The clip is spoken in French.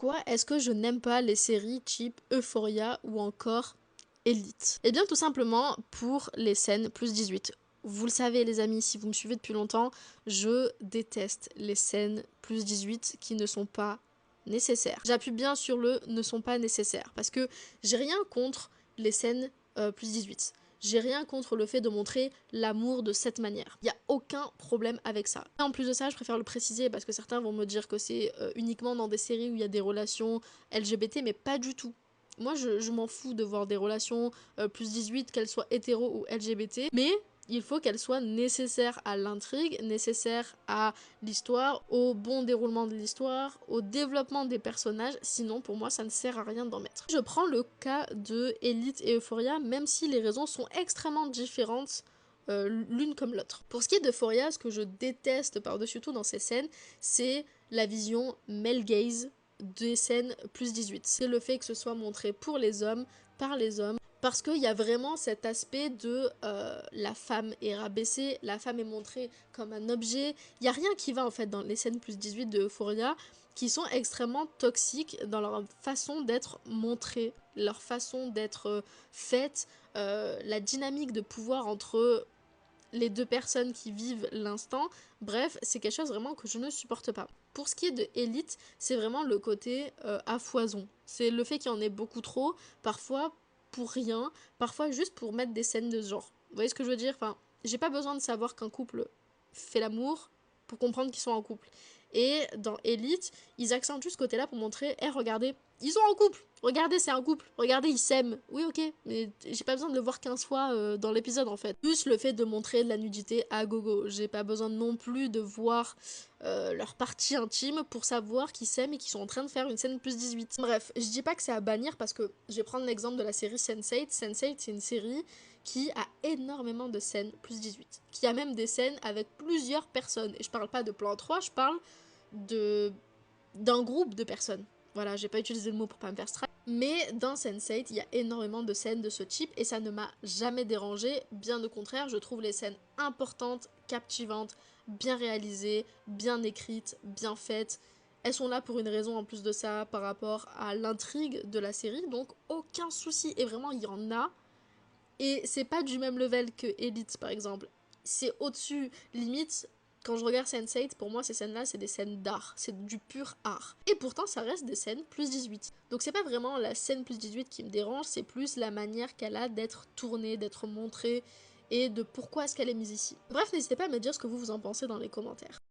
Pourquoi est-ce que je n'aime pas les séries type Euphoria ou encore Elite? Eh bien tout simplement pour les scènes plus 18. Vous le savez les amis, si vous me suivez depuis longtemps, je déteste les scènes plus 18 qui ne sont pas nécessaires. J'appuie bien sur le ne sont pas nécessaires parce que j'ai rien contre les scènes plus 18. J'ai rien contre le fait de montrer l'amour de cette manière. Il n'y a aucun problème avec ça. Et en plus de ça, je préfère le préciser parce que certains vont me dire que c'est uniquement dans des séries où il y a des relations LGBT, mais pas du tout. Moi, je m'en fous de voir des relations plus 18, qu'elles soient hétéro ou LGBT, mais il faut qu'elles soient nécessaires à l'intrigue, nécessaires à l'histoire, au bon déroulement de l'histoire, au développement des personnages, sinon pour moi ça ne sert à rien d'en mettre. Je prends le cas de Elite et Euphoria, même si les raisons sont extrêmement différentes l'une comme l'autre. Pour ce qui est d'Euphoria, ce que je déteste par-dessus tout dans ces scènes, c'est la vision male gaze des scènes plus 18. C'est le fait que ce soit montré pour les hommes, par les hommes, parce qu'il y a vraiment cet aspect de la femme est rabaissée, la femme est montrée comme un objet. Il n'y a rien qui va en fait dans les scènes plus 18 de Euphoria qui sont extrêmement toxiques dans leur façon d'être montrées, leur façon d'être faites, la dynamique de pouvoir entre les deux personnes qui vivent l'instant. Bref, c'est quelque chose vraiment que je ne supporte pas. Pour ce qui est de Elite, c'est vraiment le côté à foison. C'est le fait qu'il y en ait beaucoup trop, parfois pour rien, parfois juste pour mettre des scènes de ce genre. Vous voyez ce que je veux dire? Enfin, j'ai pas besoin de savoir qu'un couple fait l'amour pour comprendre qu'ils sont en couple. Et dans Elite, ils accentuent ce côté-là pour montrer, hé, regardez, ils sont en couple, regardez, c'est un couple, regardez, ils s'aiment. Oui, ok, mais j'ai pas besoin de le voir 15 fois dans l'épisode en fait. Plus le fait de montrer de la nudité à gogo. J'ai pas besoin non plus de voir leur partie intime pour savoir qu'ils s'aiment et qu'ils sont en train de faire une scène plus 18. Bref, je dis pas que c'est à bannir parce que je vais prendre l'exemple de la série Sense8. Sense8, c'est une série qui a énormément de scènes plus 18. Qui a même des scènes avec plusieurs personnes. Et je parle pas de plan 3, je parle d'un groupe de personnes. Voilà, j'ai pas utilisé le mot pour pas me faire strike. Mais dans Sense8, il y a énormément de scènes de ce type et ça ne m'a jamais dérangé. Bien au contraire, je trouve les scènes importantes, captivantes, bien réalisées, bien écrites, bien faites. Elles sont là pour une raison en plus de ça par rapport à l'intrigue de la série, donc aucun souci. Et vraiment, il y en a. Et c'est pas du même level que Elite par exemple. C'est au-dessus, limite, quand je regarde Sense8, pour moi ces scènes-là, c'est des scènes d'art, c'est du pur art. Et pourtant, ça reste des scènes plus 18. Donc c'est pas vraiment la scène plus 18 qui me dérange, c'est plus la manière qu'elle a d'être tournée, d'être montrée, et de pourquoi est-ce qu'elle est mise ici. Bref, n'hésitez pas à me dire ce que vous en pensez dans les commentaires.